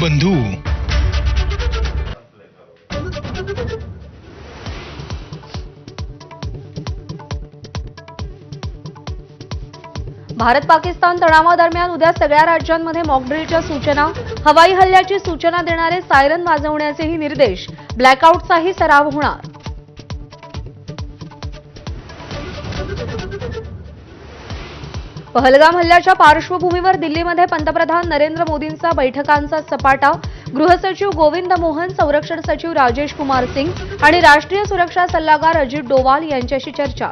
बंधू. भारत पाकिस्तान तणावादरम्यान उद्या सगळ्या राज्यांमध्ये मॉकड्रिलच्या सूचना, हवाई हल्ल्याची सूचना देणारे सायरन वाजवण्याचेही निर्देश, ब्लॅकआउटचाही सराव होणार. पहलगाम हल्ल्याच्या पार्श्वभूमीवर दिल्लीमध्ये पंतप्रधान नरेंद्र मोदींचा बैठकांचा सपाटा. गृहसचिव गोविंद मोहन, संरक्षण सचिव राजेश कुमार सिंग आणि राष्ट्रीय सुरक्षा सल्लागार अजित डोवाल यांच्याशी चर्चा.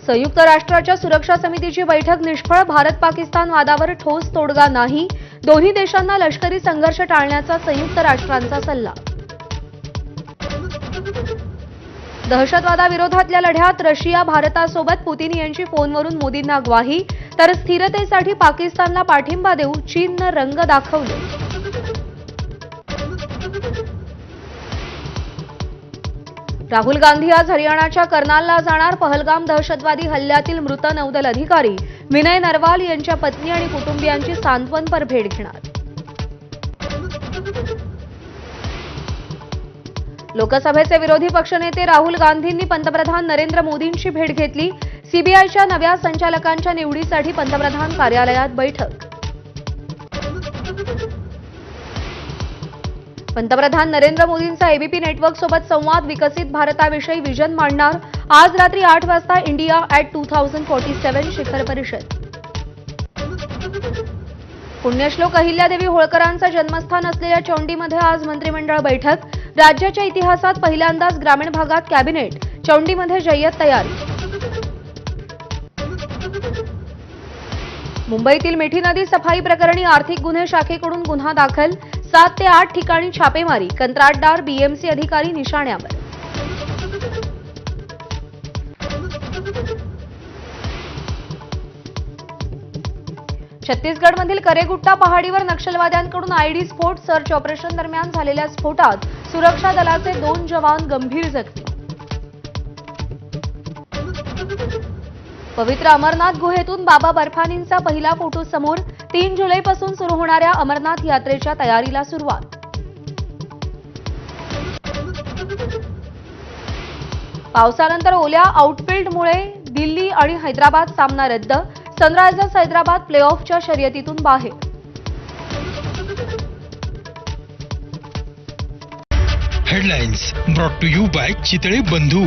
संयुक्त राष्ट्राच्या सुरक्षा समितीची बैठक निष्फळ, भारत पाकिस्तान वादावर ठोस तोडगा नाही. दोन्ही देशांना लष्करी संघर्ष टाळण्याचा संयुक्त राष्ट्रांचा सल्ला. दहशतवादाविरोधातल्या लढ्यात रशिया भारतासोबत, पुतीन यांची फोनवरून मोदींना ग्वाही. तर स्थिरतेसाठी पाकिस्तानला पाठिंबा देऊ, चीननं रंग दाखवले. राहुल गांधी आज हरियाणाच्या कर्नालला जाणार. पहलगाम दहशतवादी हल्ल्यातील मृत नौदल अधिकारी विनय नरवाल यांच्या पत्नी आणि कुटुंबियांची सांत्वनपर भेट घेणार. लोकसभेचे विरोधी पक्षनेते राहुल गांधींनी पंतप्रधान नरेंद्र मोदींची भेट घेतली. सीबीआयच्या नव्या संचालकांच्या निवडीसाठी पंतप्रधान कार्यालयात बैठक. पंतप्रधान नरेंद्र मोदींचा एबीपी नेटवर्कसोबत संवाद, विकसित भारताविषयी विजन मांडणार. आज रात्री 8 वाजता इंडिया ॲट 2047 शिखर परिषद. पुण्यश्लोक अहिल्यादेवी होळकरांचं जन्मस्थान असलेल्या चौंडीमध्ये आज मंत्रिमंडळ बैठक. राज्याच्या इतिहासात पहिल्यांदाच ग्रामीण भागात कॅबिनेट. चौंडीमध्ये जय्यत तयारी. मुंबईतील मिठी नदी सफाई प्रकरणी आर्थिक गुन्हे शाखेकडून गुन्हा दाखल. 7 ते 8 ठिकाणी छापेमारी, कंत्राटदार, बीएमसी अधिकारी निशाण्यावर. छत्तीसगडमधील करेगुट्टा पहाडीवर नक्षलवाद्यांकडून आयडी स्फोट. सर्च ऑपरेशन दरम्यान झालेल्या स्फोटात सुरक्षा दलाचे 2 जवान गंभीर जखमी. पवित्र अमरनाथ गुहेतून बाबा बर्फानींचा पहिला फोटो समोर. 3 जुलैपासून सुरू होणाऱ्या अमरनाथ यात्रेच्या तयारीला सुरुवात. पावसानंतर ओल्या आउटफील्डमुळे दिल्ली आणि हैदराबाद सामना रद्द. सनरायझर्स हैदराबाद प्लेऑफच्या शर्यतीतून बाहेर. Headlines brought to you by Chitale बंधू.